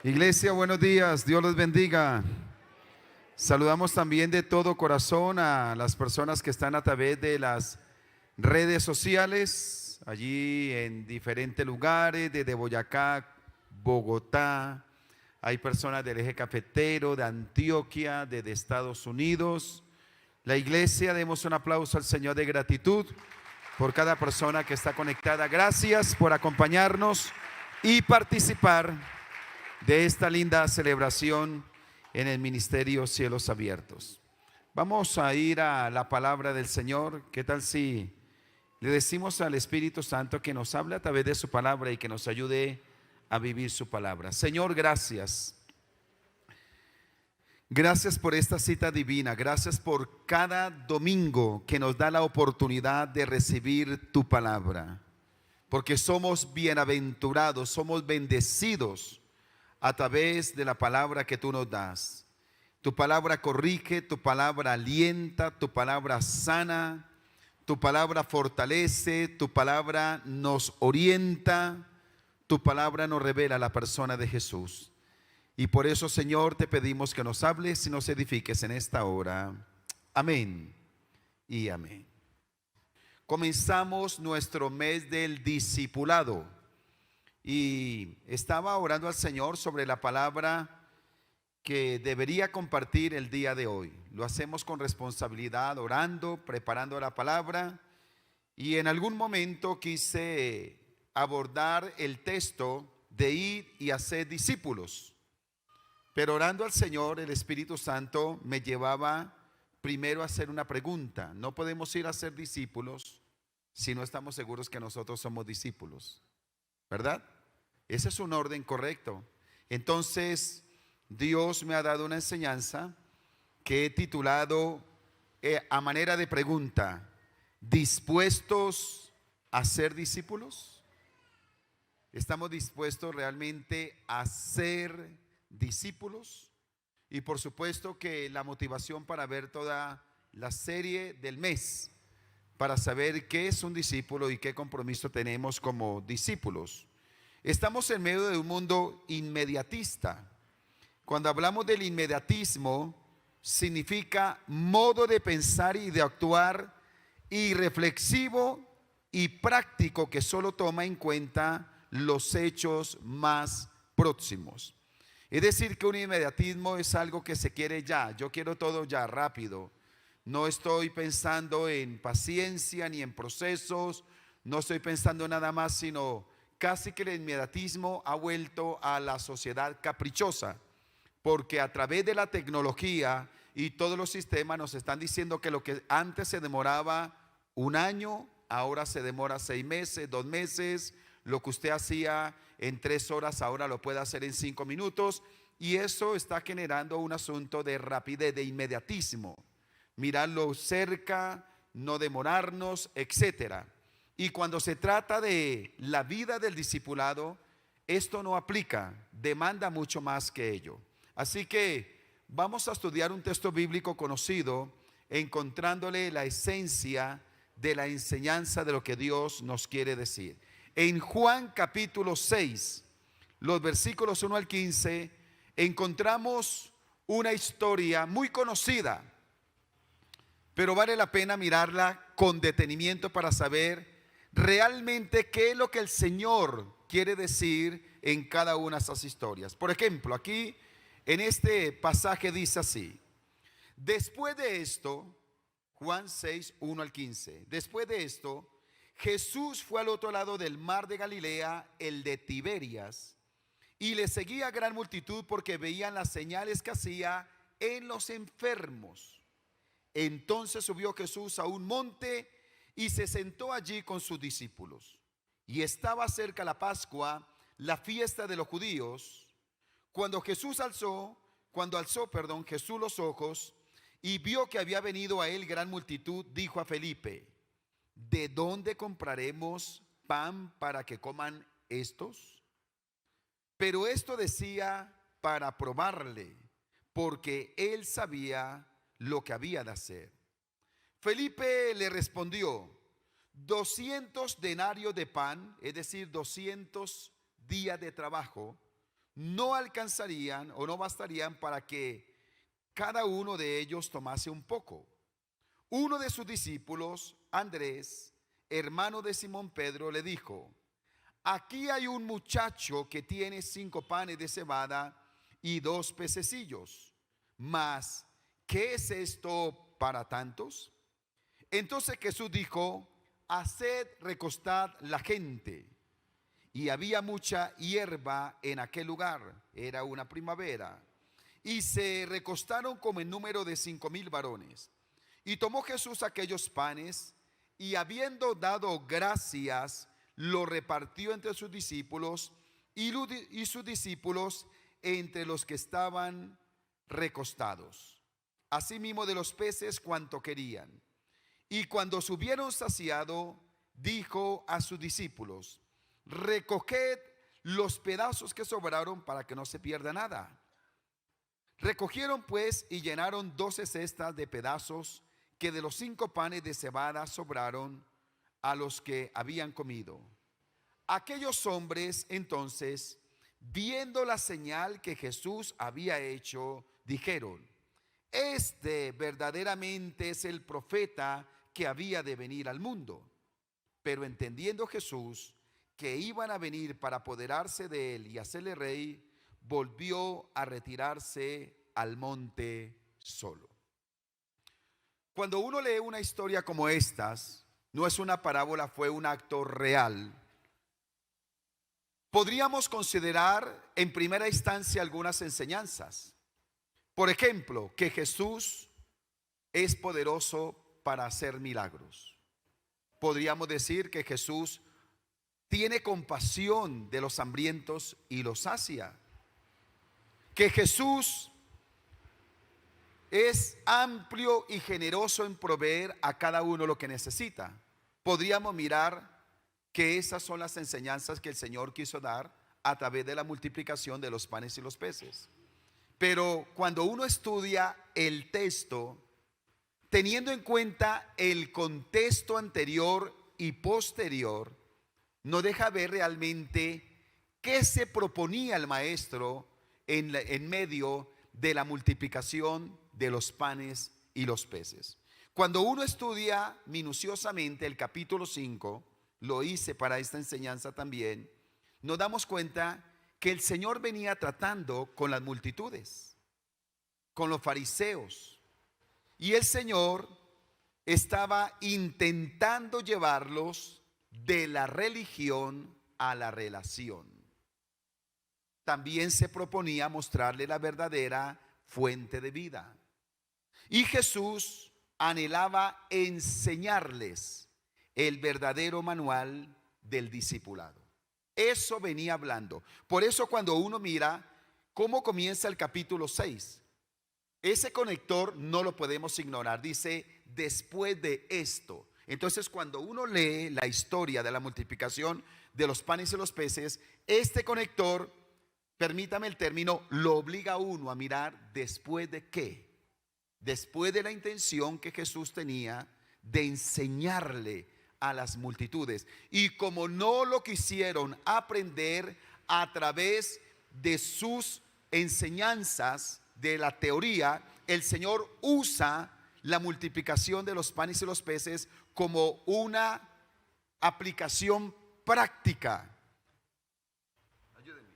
Iglesia, buenos días, Dios los bendiga. Saludamos también de todo corazón a las personas que están a través de las redes sociales, allí en diferentes lugares, desde Boyacá, Bogotá. Hay personas del eje cafetero, de Antioquia, desde Estados Unidos. La iglesia, demos un aplauso al Señor de gratitud por cada persona que está conectada. Gracias por acompañarnos y participar de esta linda celebración en el Ministerio Cielos Abiertos. Vamos a ir a la palabra del Señor. ¿Qué tal si le decimos al Espíritu Santo que nos hable a través de su palabra y que nos ayude a vivir su palabra? Señor, gracias. Gracias por esta cita divina. Gracias por cada domingo que nos da la oportunidad de recibir tu palabra. Porque somos bienaventurados, somos bendecidos a través de la palabra que tú nos das. Tu palabra corrige, tu palabra alienta, tu palabra sana, tu palabra fortalece, tu palabra nos orienta, tu palabra nos revela la persona de Jesús. Y por eso, Señor, te pedimos que nos hables y nos edifiques en esta hora. Amén y amén. Comenzamos nuestro mes del discipulado. Y estaba orando al Señor sobre la palabra que debería compartir el día de hoy. Lo hacemos con responsabilidad, orando, preparando la palabra. Y en algún momento quise abordar el texto de ir y hacer discípulos. Pero orando al Señor, el Espíritu Santo me llevaba primero a hacer una pregunta. No podemos ir a ser discípulos si no estamos seguros que nosotros somos discípulos, ¿verdad? Ese es un orden correcto. Entonces, Dios me ha dado una enseñanza que he titulado a manera de pregunta: ¿dispuestos a ser discípulos? ¿Estamos dispuestos realmente a ser discípulos? Y por supuesto que la motivación para ver toda la serie del mes, para saber qué es un discípulo y qué compromiso tenemos como discípulos. Estamos en medio de un mundo inmediatista. Cuando hablamos del inmediatismo, significa modo de pensar y de actuar irreflexivo y práctico que solo toma en cuenta los hechos más próximos. Es decir, que un inmediatismo es algo que se quiere ya. Yo quiero todo ya, rápido. No estoy pensando en paciencia ni en procesos. No estoy pensando nada más, sino casi que el inmediatismo ha vuelto a la sociedad caprichosa, porque a través de la tecnología y todos los sistemas nos están diciendo que lo que antes se demoraba un año, ahora se demora 6 meses, 2 meses. Lo que usted hacía en 3 horas, ahora lo puede hacer en 5 minutos. Y eso está generando un asunto de rapidez, de inmediatismo. Mirarlo cerca, no demorarnos, etcétera. Y cuando se trata de la vida del discipulado, esto no aplica, demanda mucho más que ello. Así que vamos a estudiar un texto bíblico conocido, encontrándole la esencia de la enseñanza de lo que Dios nos quiere decir. En Juan capítulo 6, los versículos 1 al 15, encontramos una historia muy conocida, pero vale la pena mirarla con detenimiento para saber realmente qué es lo que el Señor quiere decir en cada una de esas historias. Por ejemplo, aquí en este pasaje dice así: después de esto, Juan 6, 1 al 15, después de esto, Jesús fue al otro lado del mar de Galilea, el de Tiberias, y le seguía gran multitud porque veían las señales que hacía en los enfermos. Entonces subió Jesús a un monte y se sentó allí con sus discípulos. Y estaba cerca la Pascua, la fiesta de los judíos. Cuando alzó Jesús los ojos y vio que había venido a él gran multitud, dijo a Felipe: ¿de dónde compraremos pan para que coman estos? Pero esto decía para probarle, porque él sabía lo que había de hacer. Felipe le respondió: 200 denarios de pan, es decir, 200 días de trabajo, no alcanzarían o no bastarían para que cada uno de ellos tomase un poco. Uno de sus discípulos, Andrés, hermano de Simón Pedro, le dijo: aquí hay un muchacho que tiene 5 panes de cebada y 2 pececillos. Mas, ¿qué es esto para tantos? Entonces Jesús dijo: haced recostar la gente. Y había mucha hierba en aquel lugar, era una primavera. Y se recostaron como en número de 5,000 varones. Y tomó Jesús aquellos panes, y habiendo dado gracias, lo repartió entre sus discípulos, y sus discípulos entre los que estaban recostados. Asimismo de los peces cuanto querían. Y cuando se hubieron saciado, dijo a sus discípulos: recoged los pedazos que sobraron para que no se pierda nada. Recogieron pues y llenaron 12 cestas de pedazos que de los 5 panes de cebada sobraron a los que habían comido. Aquellos hombres entonces, viendo la señal que Jesús había hecho, dijeron: este verdaderamente es el profeta que había de venir al mundo. Pero entendiendo Jesús que iban a venir para apoderarse de él y hacerle rey, volvió a retirarse al monte solo. Cuando uno lee una historia como estas, no es una parábola, fue un acto real. Podríamos considerar en primera instancia algunas enseñanzas. Por ejemplo, que Jesús es poderoso para hacer milagros. Podríamos decir que Jesús tiene compasión de los hambrientos y los sacia. Que Jesús es amplio y generoso en proveer a cada uno lo que necesita. Podríamos mirar que esas son las enseñanzas que el Señor quiso dar a través de la multiplicación de los panes y los peces. Pero cuando uno estudia el texto, teniendo en cuenta el contexto anterior y posterior, no deja ver realmente qué se proponía el maestro en medio de la multiplicación de los panes y los peces. Cuando uno estudia minuciosamente el capítulo 5, lo hice para esta enseñanza también, nos damos cuenta que el Señor venía tratando con las multitudes, con los fariseos, y el Señor estaba intentando llevarlos de la religión a la relación. También se proponía mostrarle la verdadera fuente de vida. Y Jesús anhelaba enseñarles el verdadero manual del discipulado. Eso venía hablando. Por eso cuando uno mira cómo comienza el capítulo 6, ese conector no lo podemos ignorar. Dice: después de esto. Entonces cuando uno lee la historia de la multiplicación de los panes y los peces, este conector, permítame el término, lo obliga a uno a mirar después de qué. Después de la intención que Jesús tenía de enseñarle a las multitudes. Y como no lo quisieron aprender a través de sus enseñanzas, de la teoría, el Señor usa la multiplicación de los panes y los peces como una aplicación práctica. Ayúdenme.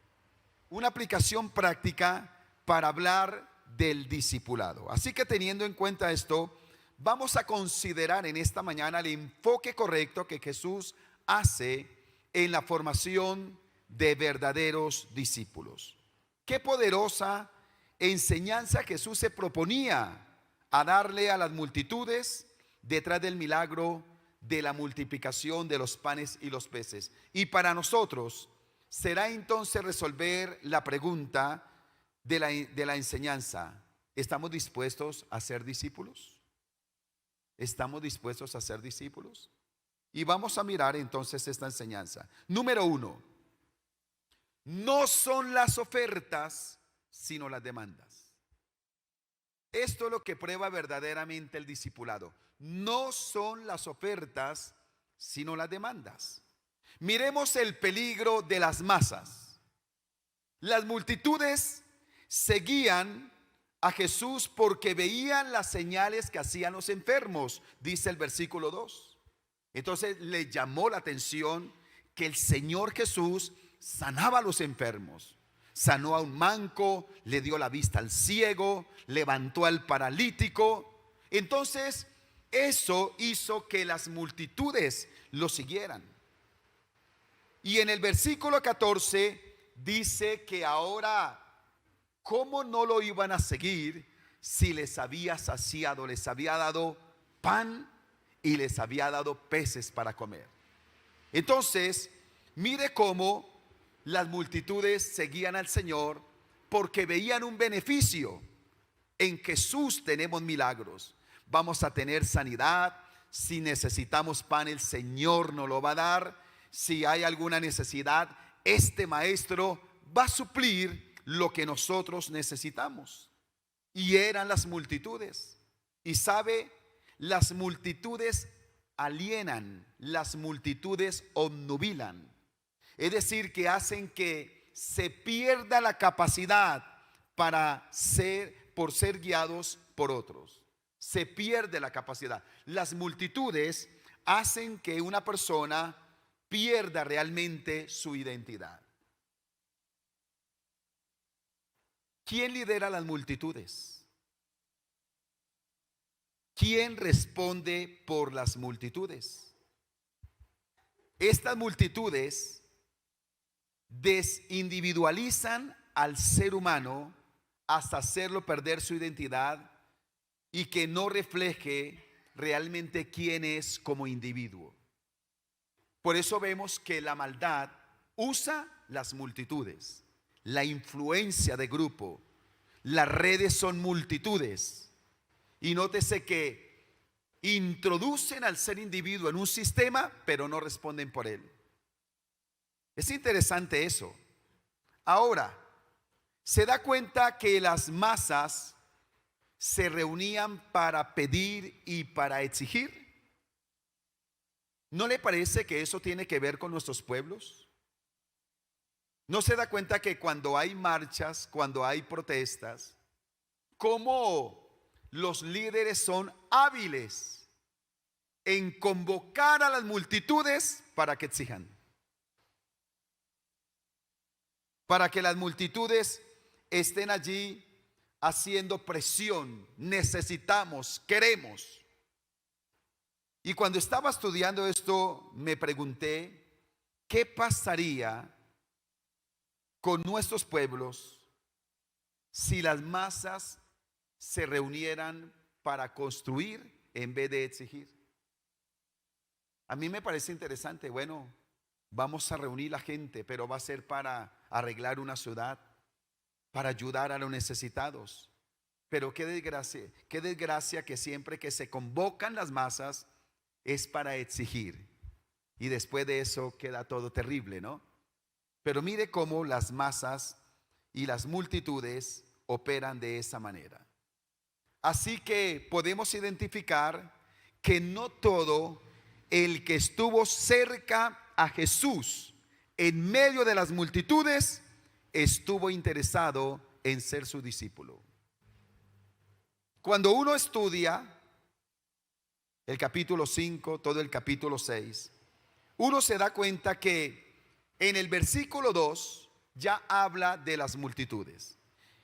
Una aplicación práctica para hablar del discipulado. Así que teniendo en cuenta esto, vamos a considerar en esta mañana el enfoque correcto que Jesús hace en la formación de verdaderos discípulos. Qué poderosa enseñanza Jesús se proponía a darle a las multitudes detrás del milagro de la multiplicación de los panes y los peces. Y para nosotros será entonces resolver la pregunta de la enseñanza: ¿estamos dispuestos a ser discípulos? ¿Estamos dispuestos a ser discípulos? Y vamos a mirar entonces esta enseñanza. Número 1, no son las ofertas, sino las demandas. Esto es lo que prueba verdaderamente el discipulado. No son las ofertas, sino las demandas. Miremos el peligro de las masas. Las multitudes seguían a Jesús porque veían las señales que hacían los enfermos, dice el versículo 2. Entonces le llamó la atención que el Señor Jesús sanaba a los enfermos. Sanó a un manco, le dio la vista al ciego, levantó al paralítico. Entonces eso hizo que las multitudes lo siguieran. Y en el versículo 14 dice que ahora, ¿cómo no lo iban a seguir si les había saciado, les había dado pan y les había dado peces para comer? Entonces, mire cómo las multitudes seguían al Señor porque veían un beneficio. En Jesús tenemos milagros. Vamos a tener sanidad. Si necesitamos pan, el Señor nos lo va a dar. Si hay alguna necesidad, este maestro va a suplir lo que nosotros necesitamos. Y eran las multitudes. Y sabe, las multitudes alienan, las multitudes obnubilan. Es decir, que hacen que se pierda la capacidad por ser guiados por otros. Se pierde la capacidad. Las multitudes hacen que una persona pierda realmente su identidad. ¿Quién lidera las multitudes? ¿Quién responde por las multitudes? Estas multitudes desindividualizan al ser humano hasta hacerlo perder su identidad y que no refleje realmente quién es como individuo. Por eso vemos que la maldad usa las multitudes, la influencia de grupo, las redes son multitudes. Y nótese que introducen al ser individuo en un sistema, pero no responden por él. Es interesante eso. Ahora, se da cuenta que las masas se reunían para pedir y para exigir. ¿No le parece que eso tiene que ver con nuestros pueblos? ¿No se da cuenta que cuando hay marchas, cuando hay protestas, cómo los líderes son hábiles en convocar a las multitudes para que exijan? Para que las multitudes estén allí haciendo presión. Necesitamos, queremos. Y cuando estaba estudiando esto, me pregunté, ¿qué pasaría con nuestros pueblos si las masas se reunieran para construir en vez de exigir? A mí me parece interesante. Bueno, vamos a reunir la gente, pero va a ser para arreglar una ciudad, para ayudar a los necesitados. Pero qué desgracia que siempre que se convocan las masas es para exigir. Y después de eso queda todo terrible, ¿no? Pero mire cómo las masas y las multitudes operan de esa manera. Así que podemos identificar que no todo el que estuvo cerca a Jesús en medio de las multitudes estuvo interesado en ser su discípulo. Cuando uno estudia el capítulo 5, todo el capítulo 6, uno se da cuenta que en el versículo 2 ya habla de las multitudes.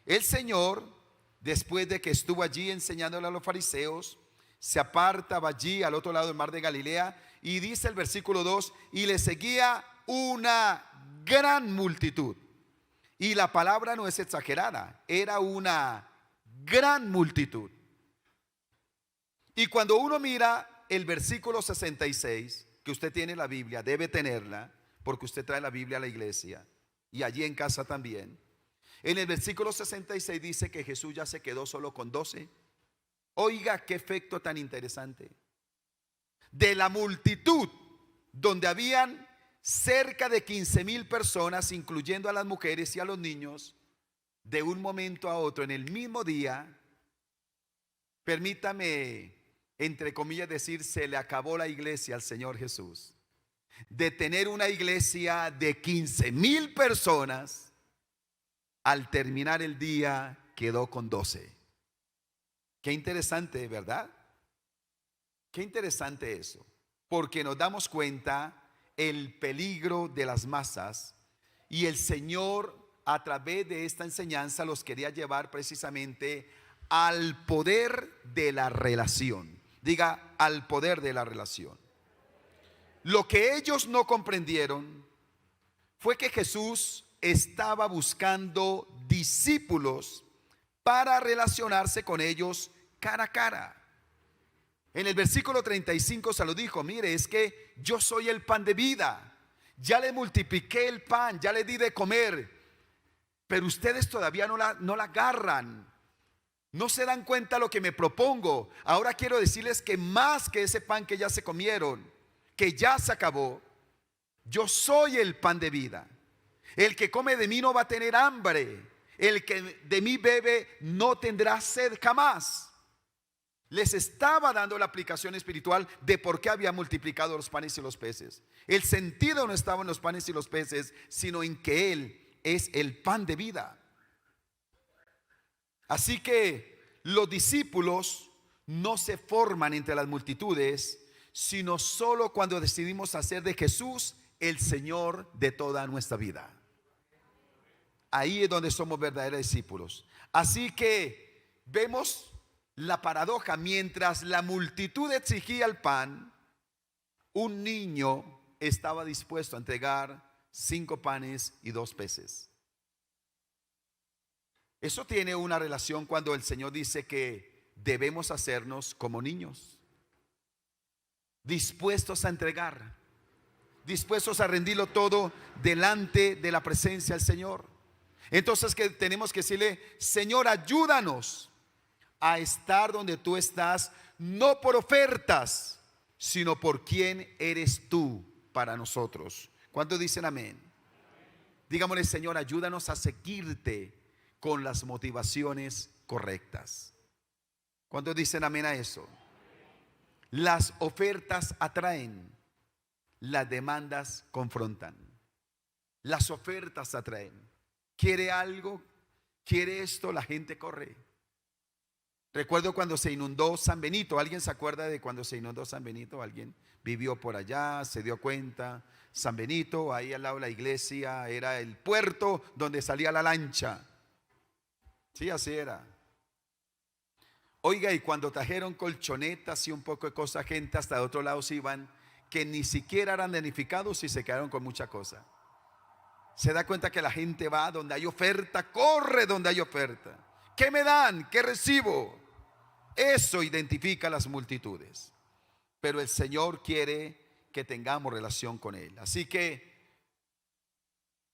El Señor, después de que estuvo allí enseñándole a los fariseos, se apartaba allí al otro lado del mar de Galilea y dice el versículo 2, y le seguía una gran multitud. Y la palabra no es exagerada, era una gran multitud. Y cuando uno mira el versículo 66, que usted tiene la Biblia, debe tenerla, porque usted trae la Biblia a la iglesia y allí en casa también. En el versículo 66 dice que Jesús ya se quedó solo con 12. Oiga, qué efecto tan interesante. De la multitud, donde habían cerca de 15,000 personas, incluyendo a las mujeres y a los niños, de un momento a otro, en el mismo día, permítame, entre comillas, decir, se le acabó la iglesia al Señor Jesús. De tener una iglesia de 15,000 personas, al terminar el día quedó con 12. Qué interesante, ¿verdad? Qué interesante eso, porque nos damos cuenta el peligro de las masas, y el Señor a través de esta enseñanza los quería llevar precisamente al poder de la relación. Diga, al poder de la relación. Lo que ellos no comprendieron fue que Jesús estaba buscando discípulos para relacionarse con ellos cara a cara. En el versículo 35 se lo dijo: mire, es que yo soy el pan de vida. Ya le multipliqué el pan, ya le di de comer, pero ustedes todavía no la agarran. No se dan cuenta lo que me propongo. Ahora quiero decirles que más que ese pan que ya se comieron, que ya se acabó, yo soy el pan de vida. El que come de mí no va a tener hambre. El que de mí bebe no tendrá sed jamás. Les estaba dando la aplicación espiritual de por qué había multiplicado los panes y los peces. El sentido no estaba en los panes y los peces, sino en que Él es el pan de vida. Así que los discípulos no se forman entre las multitudes, sino solo cuando decidimos hacer de Jesús el Señor de toda nuestra vida. Ahí es donde somos verdaderos discípulos. Así que vemos la paradoja: mientras la multitud exigía el pan, un niño estaba dispuesto a entregar 5 panes y 2 peces. Eso tiene una relación cuando el Señor dice que debemos hacernos como niños, dispuestos a entregar, dispuestos a rendirlo todo delante de la presencia del Señor. Entonces, que tenemos que decirle: Señor, ayúdanos a estar donde tú estás, no por ofertas, sino por quién eres tú para nosotros. ¿Cuántos dicen amén? Digámosle: Señor, ayúdanos a seguirte con las motivaciones correctas. ¿Cuántos dicen amén a eso? Las ofertas atraen, las demandas confrontan. Las ofertas atraen. Quiere algo, quiere esto, la gente corre. Recuerdo cuando se inundó San Benito. ¿Alguien se acuerda de cuando se inundó San Benito? ¿Alguien vivió por allá? ¿Se dio cuenta? San Benito, ahí al lado de la iglesia, era el puerto donde salía la lancha. Sí, así era. Oiga, y cuando trajeron colchonetas y un poco de cosas, gente hasta de otro lado se iban, que ni siquiera eran damnificados y se quedaron con mucha cosa. Se da cuenta que la gente va donde hay oferta, corre donde hay oferta. ¿Qué me dan? ¿Qué recibo? Eso identifica a las multitudes. Pero el Señor quiere que tengamos relación con Él. Así que,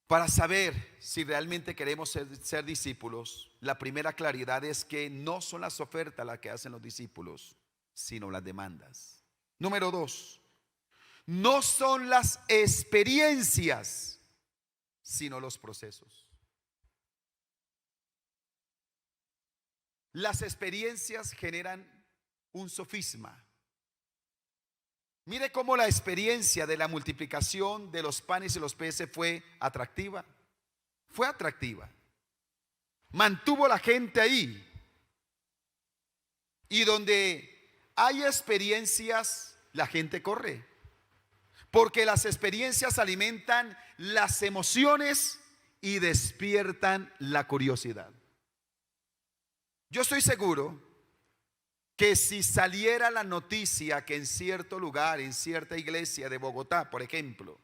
para saber si realmente queremos ser discípulos, la primera claridad es que no son las ofertas las que hacen los discípulos, sino las demandas. Número 2, no son las experiencias, sino los procesos. Las experiencias generan un sofisma. Mire cómo la experiencia de la multiplicación de los panes y los peces fue atractiva. Fue atractiva. Mantuvo la gente ahí. Y donde hay experiencias, la gente corre. Porque las experiencias alimentan las emociones y despiertan la curiosidad. Yo estoy seguro que si saliera la noticia que en cierto lugar, en cierta iglesia de Bogotá, por ejemplo,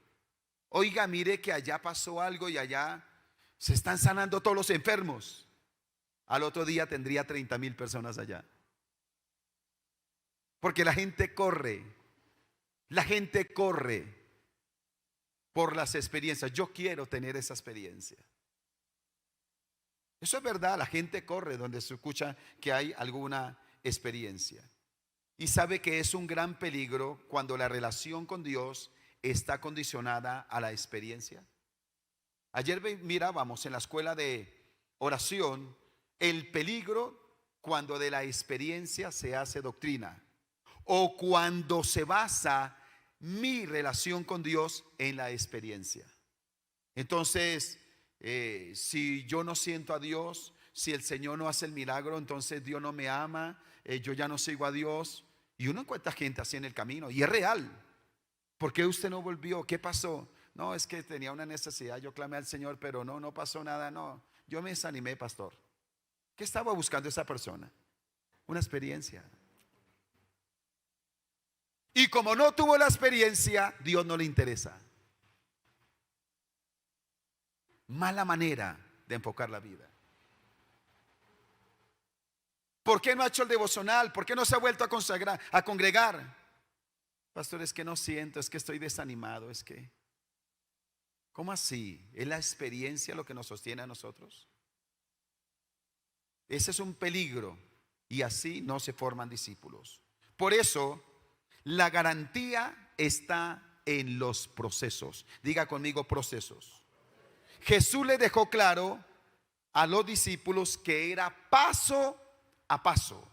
oiga, mire que allá pasó algo y allá se están sanando todos los enfermos, al otro día tendría 30,000 personas allá. Porque la gente corre por las experiencias. Yo quiero tener esa experiencia. Eso es verdad, la gente corre donde se escucha que hay alguna experiencia. Y sabe que es un gran peligro cuando la relación con Dios está condicionada a la experiencia. Ayer mirábamos en la escuela de oración el peligro cuando de la experiencia se hace doctrina, o cuando se basa mi relación con Dios en la experiencia. Entonces, Si yo no siento a Dios, si el Señor no hace el milagro, entonces Dios no me ama, yo ya no sigo a Dios. Y uno encuentra gente así en el camino y es real. ¿Por qué usted no volvió? ¿Qué pasó? No, es que tenía una necesidad, yo clamé al Señor, pero no pasó nada, no. Yo me desanimé, pastor. ¿Qué estaba buscando esa persona? Una experiencia. Y como no tuvo la experiencia, Dios no le interesa. Mala manera de enfocar la vida. ¿Por qué no ha hecho el devocional? ¿Por qué no se ha vuelto a consagrar, a congregar? Pastor, es que no siento, es que estoy desanimado, es que... ¿Cómo así? ¿Es la experiencia lo que nos sostiene a nosotros? Ese es un peligro y así no se forman discípulos. Por eso, la garantía está en los procesos. Diga conmigo, procesos. Jesús le dejó claro a los discípulos que era paso a paso.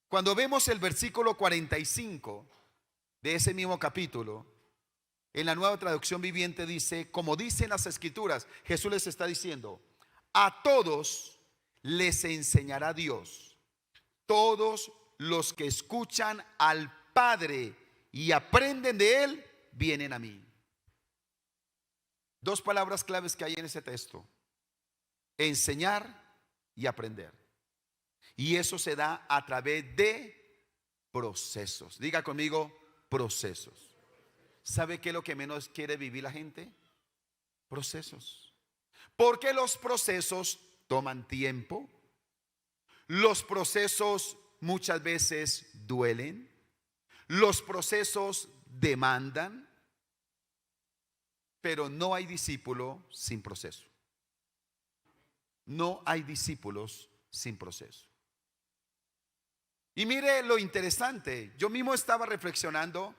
Cuando vemos el versículo 45 de ese mismo capítulo, en la Nueva Traducción Viviente dice, como dicen las Escrituras, Jesús les está diciendo, a todos les enseñará Dios. Todos los que escuchan al Padre y aprenden de Él, vienen a mí. Dos palabras claves que hay en ese texto: enseñar y aprender. Y eso se da a través de procesos. Diga conmigo, procesos. ¿Sabe qué es lo que menos quiere vivir la gente? Procesos. Porque los procesos toman tiempo. Los procesos muchas veces duelen. Los procesos demandan. Pero no hay discípulo sin proceso. No hay discípulos sin proceso. Y mire lo interesante, yo mismo estaba reflexionando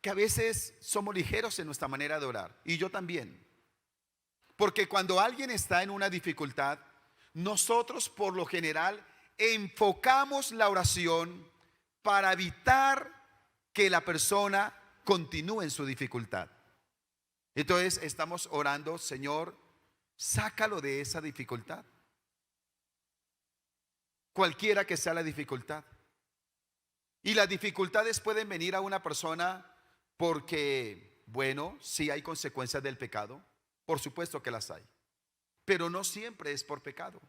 que a veces somos ligeros en nuestra manera de orar, y yo también. Porque cuando alguien está en una dificultad, nosotros por lo general enfocamos la oración para evitar que la persona continúe en su dificultad. Entonces estamos orando, Señor, sácalo de esa dificultad. Cualquiera que sea la dificultad. Y las dificultades pueden venir a una persona porque, bueno, sí hay consecuencias del pecado. Por supuesto que las hay. Pero no siempre es por pecado.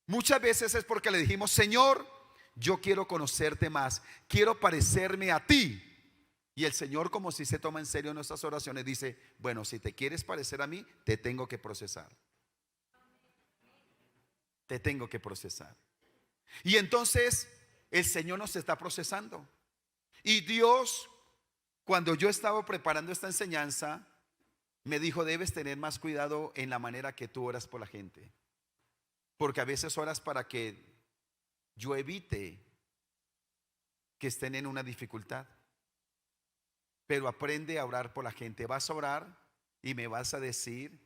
Muchas veces es porque le dijimos, Señor, yo quiero conocerte más. Quiero parecerme a ti. Y el Señor, como si se toma en serio nuestras oraciones, dice, bueno, si te quieres parecer a mí, te tengo que procesar. Te tengo que procesar. Y entonces el Señor nos está procesando. Y Dios, cuando yo estaba preparando esta enseñanza, me dijo, debes tener más cuidado en la manera que tú oras por la gente. Porque a veces oras para que yo evite que estén en una dificultad. Pero aprende a orar por la gente. Vas a orar y me vas a decir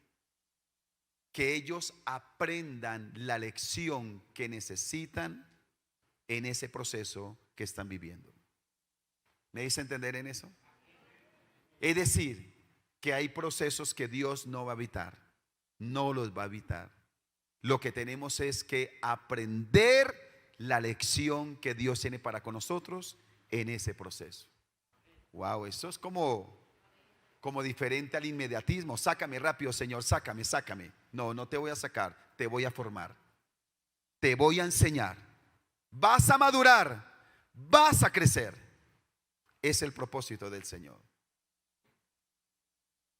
que ellos aprendan la lección que necesitan en ese proceso que están viviendo. ¿Me dice entender en eso? Es decir, que hay procesos que Dios no va a evitar. No los va a evitar. Lo que tenemos es que aprender la lección que Dios tiene para con nosotros en ese proceso. Wow, eso es como diferente al inmediatismo. Sácame rápido, Señor, sácame. No te voy a sacar, te voy a formar. Te voy a enseñar. Vas a madurar, vas a crecer. Es el propósito del Señor.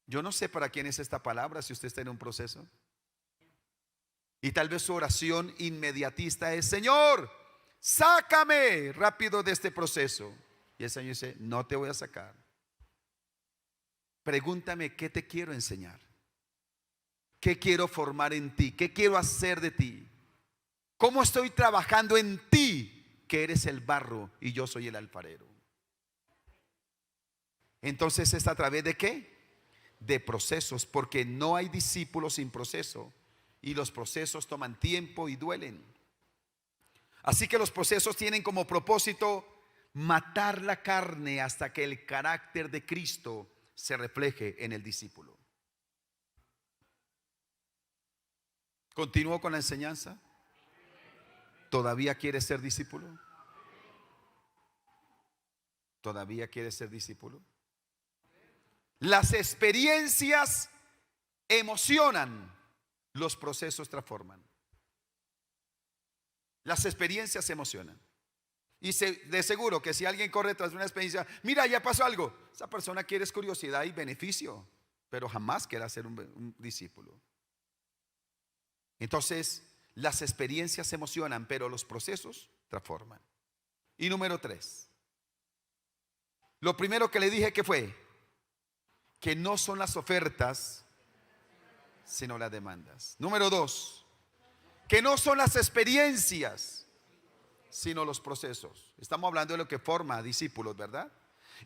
Yo no sé para quién es esta palabra, si usted está en un proceso. Y tal vez su oración inmediatista es, Señor, sácame rápido de este proceso. Y el Señor dice, no te voy a sacar. Pregúntame qué te quiero enseñar. ¿Qué quiero formar en ti? ¿Qué quiero hacer de ti? ¿Cómo estoy trabajando en ti? Que eres el barro y yo soy el alfarero. Entonces es a través de ¿qué? De procesos, porque no hay discípulos sin proceso. Y los procesos toman tiempo y duelen. Así que los procesos tienen como propósito matar la carne hasta que el carácter de Cristo se refleje en el discípulo. ¿Continúo con la enseñanza? ¿Todavía quieres ser discípulo? ¿Todavía quieres ser discípulo? Las experiencias emocionan, los procesos transforman. Las experiencias emocionan. Y de seguro que si alguien corre tras una experiencia, mira, ya pasó algo, esa persona quiere curiosidad y beneficio, pero jamás quiere ser un discípulo. Entonces, las experiencias emocionan, pero los procesos transforman. Y número 3, lo primero que le dije que fue que no son las ofertas, sino las demandas. Número 2, que no son las experiencias, sino los procesos. Estamos hablando de lo que forma discípulos, ¿verdad?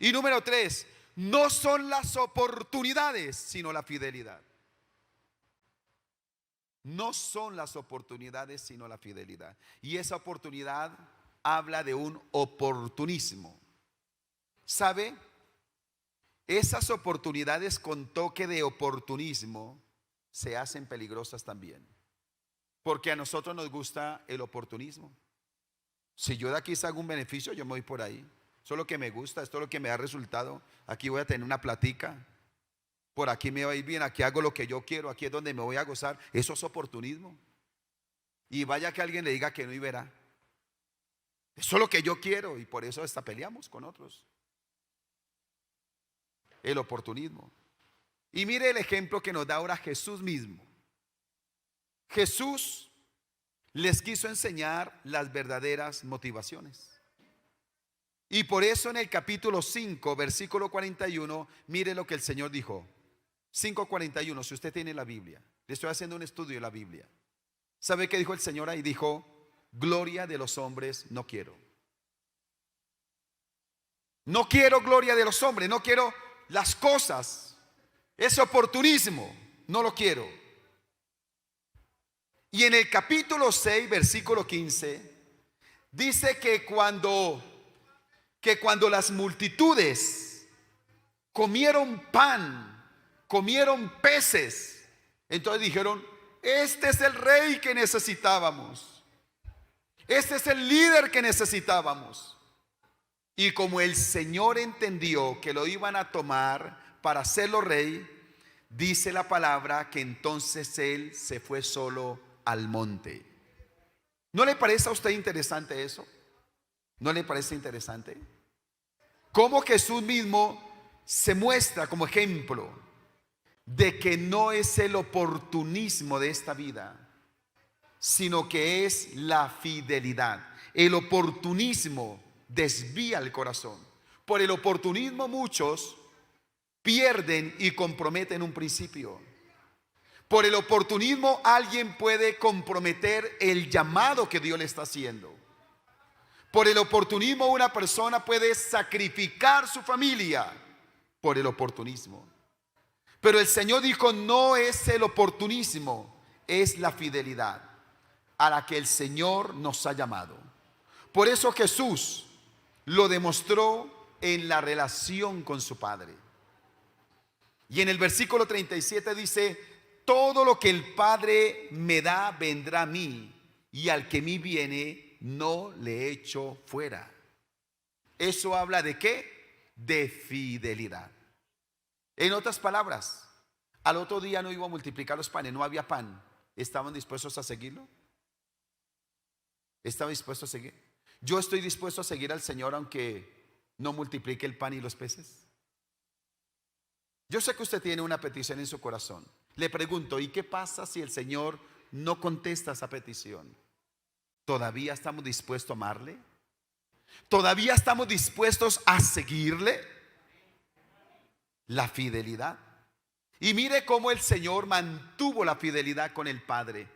Y número 3, no son las oportunidades, sino la fidelidad. No son las oportunidades, sino la fidelidad. Y esa oportunidad habla de un oportunismo. ¿Sabe? Esas oportunidades con toque de oportunismo se hacen peligrosas también. Porque a nosotros nos gusta el oportunismo. Si yo de aquí saco un beneficio, yo me voy por ahí. Eso es lo que me gusta, esto es lo que me da resultado. Aquí voy a tener una platica. Por aquí me va a ir bien, aquí hago lo que yo quiero, aquí es donde me voy a gozar. Eso es oportunismo. Y vaya que alguien le diga que no y verá. Eso es lo que yo quiero y por eso hasta peleamos con otros. El oportunismo. Y mire el ejemplo que nos da ahora Jesús mismo. Jesús les quiso enseñar las verdaderas motivaciones. Y por eso en el capítulo 5, versículo 41, mire lo que el Señor dijo. 5:41, si usted tiene la Biblia. Le estoy haciendo un estudio de la Biblia. ¿Sabe qué dijo el Señor ahí? Dijo, gloria de los hombres no quiero. No quiero gloria de los hombres, no quiero las cosas. Ese oportunismo, no lo quiero. Y en el capítulo 6, versículo 15, dice que cuando las multitudes comieron pan, comieron peces, entonces dijeron, este es el rey que necesitábamos. Este es el líder que necesitábamos. Y como el Señor entendió que lo iban a tomar para hacerlo rey, dice la palabra que entonces él se fue solo al monte. ¿No le parece a usted interesante eso? ¿No le parece interesante? Cómo Jesús mismo se muestra como ejemplo de que no es el oportunismo de esta vida, sino que es la fidelidad. El oportunismo desvía el corazón. Por el oportunismo muchos pierden y comprometen un principio. Por el oportunismo alguien puede comprometer el llamado que Dios le está haciendo. Por el oportunismo una persona puede sacrificar su familia por el oportunismo. Pero el Señor dijo, no es el oportunismo, es la fidelidad a la que el Señor nos ha llamado. Por eso Jesús lo demostró en la relación con su Padre. Y en el versículo 37 dice, todo lo que el Padre me da vendrá a mí, y al que a mí viene no le echo fuera. Eso habla de ¿qué? De fidelidad. En otras palabras, al otro día no iba a multiplicar los panes, no había pan. ¿Estaban dispuestos a seguirlo? ¿Estaban dispuestos a seguir? Yo estoy dispuesto a seguir al Señor aunque no multiplique el pan y los peces. Yo sé que usted tiene una petición en su corazón. Le pregunto, ¿y qué pasa si el Señor no contesta esa petición? ¿Todavía estamos dispuestos a amarle? ¿Todavía estamos dispuestos a seguirle? La fidelidad. Y mire cómo el Señor mantuvo la fidelidad con el Padre.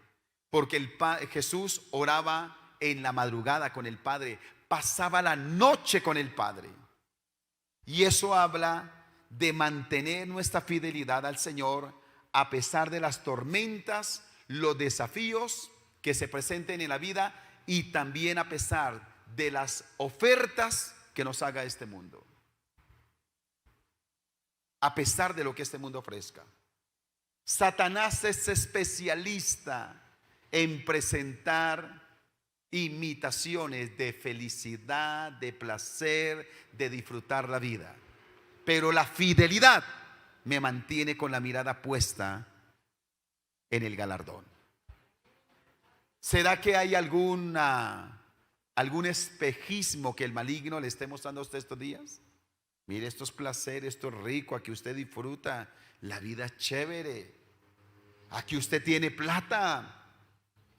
Porque Jesús oraba en la madrugada con el Padre. Pasaba la noche con el Padre. Y eso habla de mantener nuestra fidelidad al Señor a pesar de las tormentas, los desafíos que se presenten en la vida y también a pesar de las ofertas que nos haga este mundo. A pesar de lo que este mundo ofrezca. Satanás es especialista en presentar imitaciones de felicidad, de placer, de disfrutar la vida. Pero la fidelidad me mantiene con la mirada puesta en el galardón. ¿Será que hay algún espejismo que el maligno le esté mostrando a usted estos días? Mire, esto es placer, esto es rico, aquí usted disfruta, la vida es chévere, aquí usted tiene plata,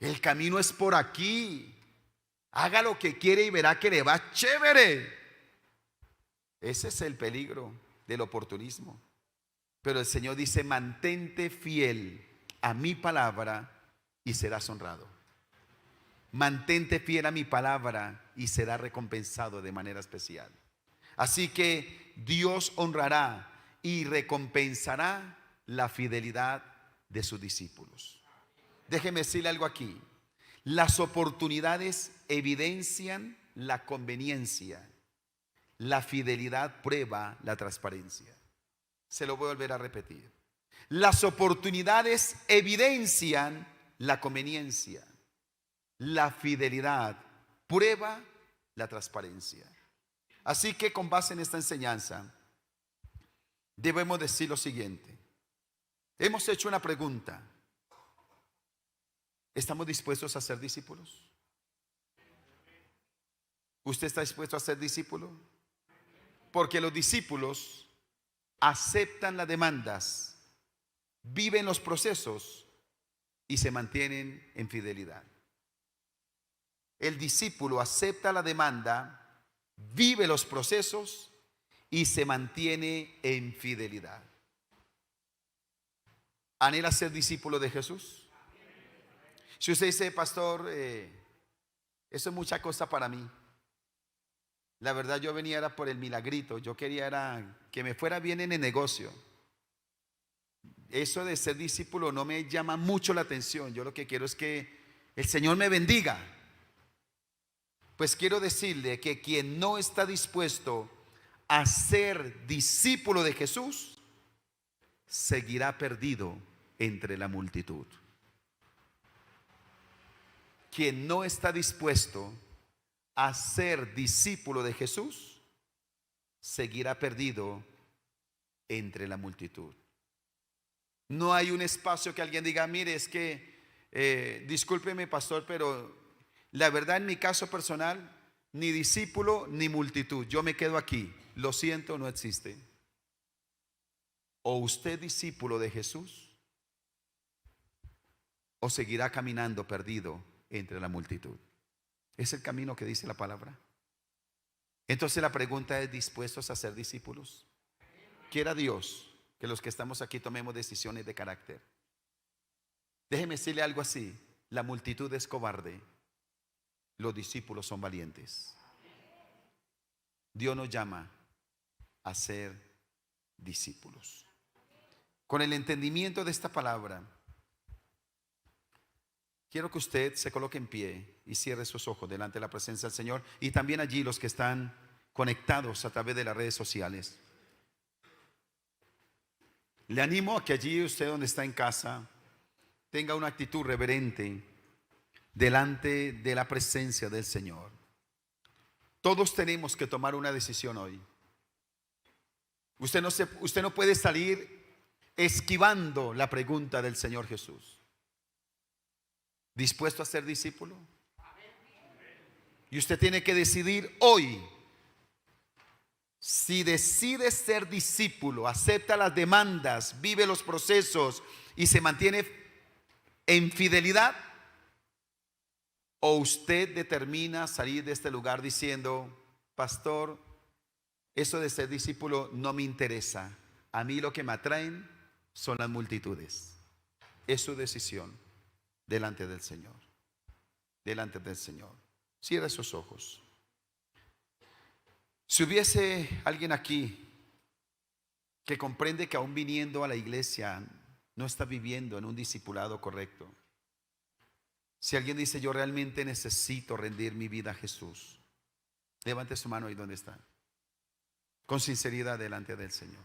el camino es por aquí, haga lo que quiere y verá que le va chévere. Ese es el peligro del oportunismo. Pero el Señor dice: mantente fiel a mi palabra y serás honrado. Mantente fiel a mi palabra y será recompensado de manera especial. Así que Dios honrará y recompensará la fidelidad de sus discípulos. Déjeme decirle algo aquí. Las oportunidades evidencian la conveniencia. La fidelidad prueba la transparencia. Se lo voy a volver a repetir. Las oportunidades evidencian la conveniencia. La fidelidad prueba la transparencia. Así que con base en esta enseñanza debemos decir lo siguiente. Hemos hecho una pregunta. ¿Estamos dispuestos a ser discípulos? ¿Usted está dispuesto a ser discípulo? Porque los discípulos aceptan las demandas, viven los procesos y se mantienen en fidelidad. El discípulo acepta la demanda, vive los procesos y se mantiene en fidelidad. ¿Anhela ser discípulo de Jesús? Si usted dice: pastor, eso es mucha cosa para mí. La verdad, yo venía era por el milagrito. Yo quería era que me fuera bien en el negocio. Eso de ser discípulo no me llama mucho la atención. Yo lo que quiero es que el Señor me bendiga. Pues quiero decirle que quien no está dispuesto a ser discípulo de Jesús seguirá perdido entre la multitud. Quien no está dispuesto a ser discípulo de Jesús seguirá perdido entre la multitud. No hay un espacio que alguien diga: mire, es que discúlpeme, pastor, pero la verdad, en mi caso personal, ni discípulo ni multitud, yo me quedo aquí. Lo siento, no existe. O usted discípulo de Jesús, o seguirá caminando perdido entre la multitud. Es el camino que dice la palabra. Entonces la pregunta es: ¿dispuestos a ser discípulos? Quiera Dios que los que estamos aquí tomemos decisiones de carácter. Déjeme decirle algo así: la multitud es cobarde, los discípulos son valientes. Dios nos llama a ser discípulos. Con el entendimiento de esta palabra, quiero que usted se coloque en pie y cierre sus ojos delante de la presencia del Señor, y también allí los que están conectados a través de las redes sociales. Le animo a que allí usted, donde está en casa, tenga una actitud reverente delante de la presencia del Señor. Todos tenemos que tomar una decisión hoy. Usted no puede salir esquivando la pregunta del Señor Jesús. ¿Dispuesto a ser discípulo? Y usted tiene que decidir hoy. Si decide ser discípulo, acepta las demandas, vive los procesos y se mantiene en fidelidad, o usted determina salir de este lugar diciendo: pastor, eso de ser discípulo no me interesa. A mí lo que me atraen son las multitudes. Es su decisión delante del Señor. Delante del Señor. Cierra sus ojos. Si hubiese alguien aquí que comprende que aún viniendo a la iglesia no está viviendo en un discipulado correcto, si alguien dice: yo realmente necesito rendir mi vida a Jesús, levante su mano ahí donde está, con sinceridad delante del Señor.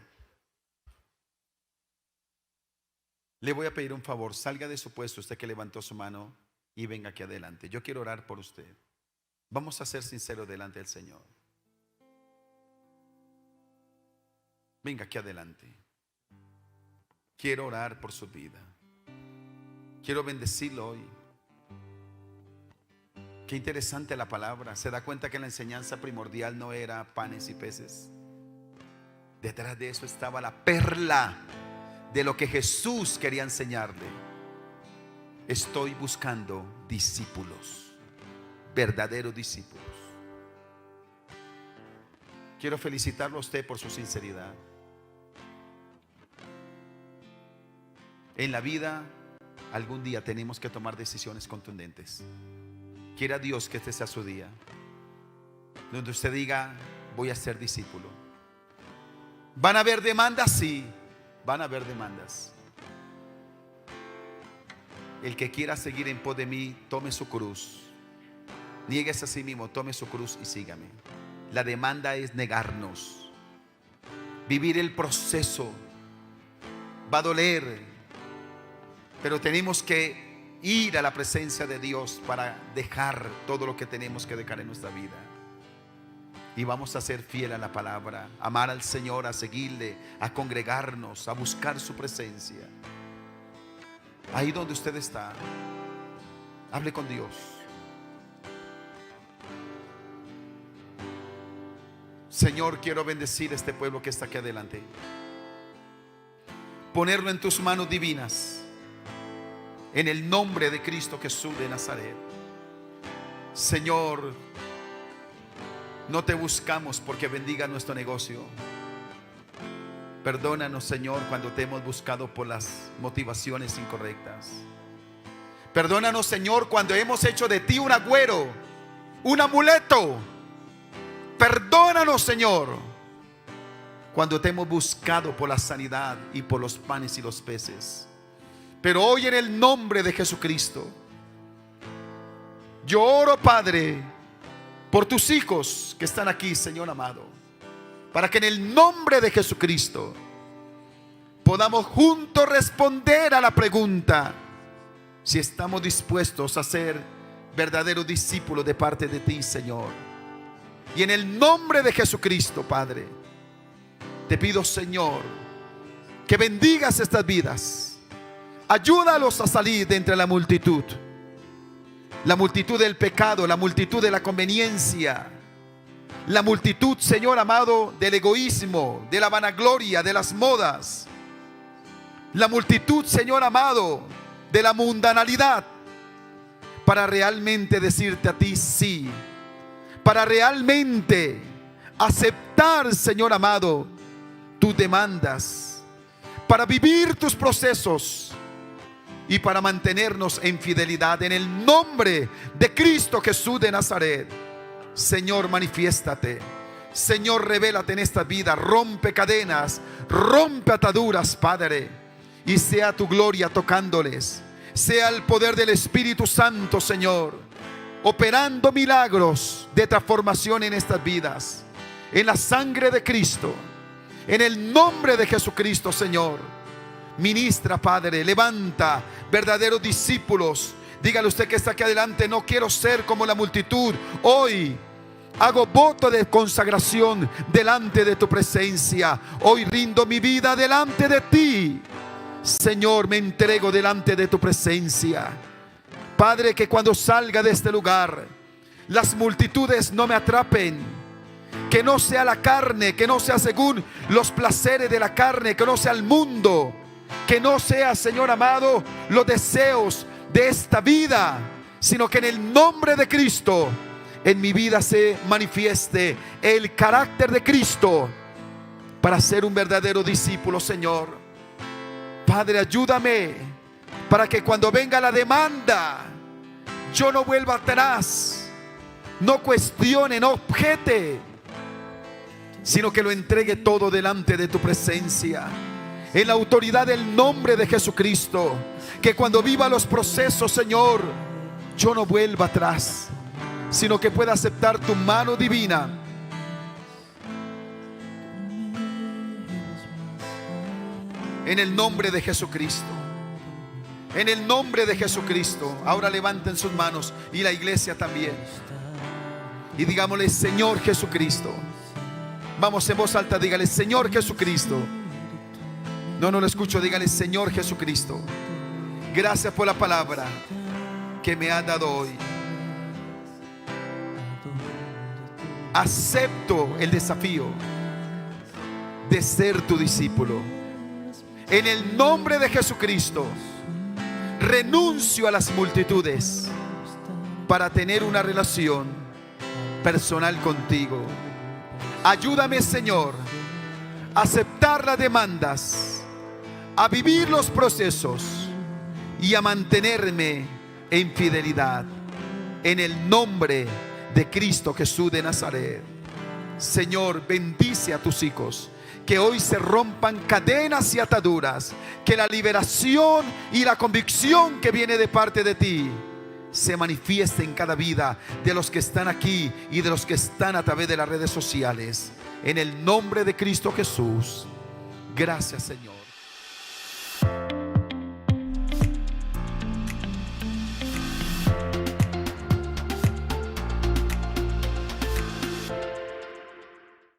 Le voy a pedir un favor: salga de su puesto, usted que levantó su mano, y venga aquí adelante. Yo quiero orar por usted. Vamos a ser sinceros delante del Señor. Venga aquí adelante. Quiero orar por su vida. Quiero bendecirlo hoy. Qué interesante la palabra. Se da cuenta que la enseñanza primordial no era panes y peces. Detrás de eso estaba la perla de lo que Jesús quería enseñarle. Estoy buscando discípulos, verdaderos discípulos. Quiero felicitarlo a usted por su sinceridad. En la vida, algún día tenemos que tomar decisiones contundentes. Quiera Dios que este sea su día, donde usted diga: voy a ser discípulo. ¿Van a haber demandas? Sí, van a haber demandas. El que quiera seguir en pos de mí, tome su cruz. Niéguese a sí mismo, tome su cruz y sígame. La demanda es negarnos. Vivir el proceso va a doler, pero tenemos que ir a la presencia de Dios para dejar todo lo que tenemos que dejar en nuestra vida. Y vamos a ser fiel a la palabra, amar al Señor, a seguirle, a congregarnos, a buscar su presencia. Ahí donde usted está, hable con Dios. Señor, quiero bendecir a este pueblo que está aquí adelante. Ponerlo en tus manos divinas, en el nombre de Cristo Jesús de Nazaret. Señor, no te buscamos porque bendiga nuestro negocio. Perdónanos, Señor, cuando te hemos buscado por las motivaciones incorrectas. Perdónanos, Señor, cuando hemos hecho de ti un agüero, un amuleto. Perdónanos, Señor, cuando te hemos buscado por la sanidad y por los panes y los peces. Pero hoy, en el nombre de Jesucristo, yo oro, Padre, por tus hijos que están aquí, Señor amado, para que en el nombre de Jesucristo podamos juntos responder a la pregunta si estamos dispuestos a ser verdaderos discípulos de parte de ti, Señor. Y en el nombre de Jesucristo, Padre, te pido, Señor, que bendigas estas vidas. Ayúdalos a salir de entre la multitud del pecado, la multitud de la conveniencia, la multitud, Señor amado, del egoísmo, de la vanagloria, de las modas, la multitud, Señor amado, de la mundanalidad, para realmente decirte a ti sí, para realmente aceptar, Señor amado, tus demandas, para vivir tus procesos y para mantenernos en fidelidad. En el nombre de Cristo Jesús de Nazaret, Señor, manifiéstate. Señor, revélate en esta vida. Rompe cadenas, rompe ataduras, Padre, y sea tu gloria tocándoles. Sea el poder del Espíritu Santo, Señor, operando milagros de transformación en estas vidas, en la sangre de Cristo, en el nombre de Jesucristo, Señor. Ministra, Padre, levanta verdaderos discípulos. Dígale usted que está aquí adelante: no quiero ser como la multitud. Hoy hago voto de consagración delante de tu presencia. Hoy rindo mi vida delante de ti, Señor. Me entrego delante de tu presencia, Padre. Que cuando salga de este lugar, las multitudes no me atrapen. Que no sea la carne, que no sea según los placeres de la carne, que no sea el mundo, que no sea, Señor amado, los deseos de esta vida, sino que en el nombre de Cristo en mi vida se manifieste el carácter de Cristo para ser un verdadero discípulo, Señor. Padre, ayúdame para que cuando venga la demanda, yo no vuelva atrás, no cuestione, no objete, sino que lo entregue todo delante de tu presencia, en la autoridad del nombre de Jesucristo. Que cuando viva los procesos, Señor, yo no vuelva atrás, sino que pueda aceptar tu mano divina. En el nombre de Jesucristo. En el nombre de Jesucristo. Ahora levanten sus manos y la iglesia también. Y digámosle: Señor Jesucristo. Vamos en voz alta, dígale: Señor Jesucristo. No lo escucho, dígale: Señor Jesucristo, gracias por la palabra que me has dado hoy. Acepto el desafío de ser tu discípulo. En el nombre de Jesucristo, renuncio a las multitudes para tener una relación personal contigo. Ayúdame, Señor, a aceptar las demandas, a vivir los procesos y a mantenerme en fidelidad. En el nombre de Cristo Jesús de Nazaret. Señor, bendice a tus hijos. Que hoy se rompan cadenas y ataduras. Que la liberación y la convicción que viene de parte de ti se manifieste en cada vida de los que están aquí y de los que están a través de las redes sociales. En el nombre de Cristo Jesús. Gracias, Señor.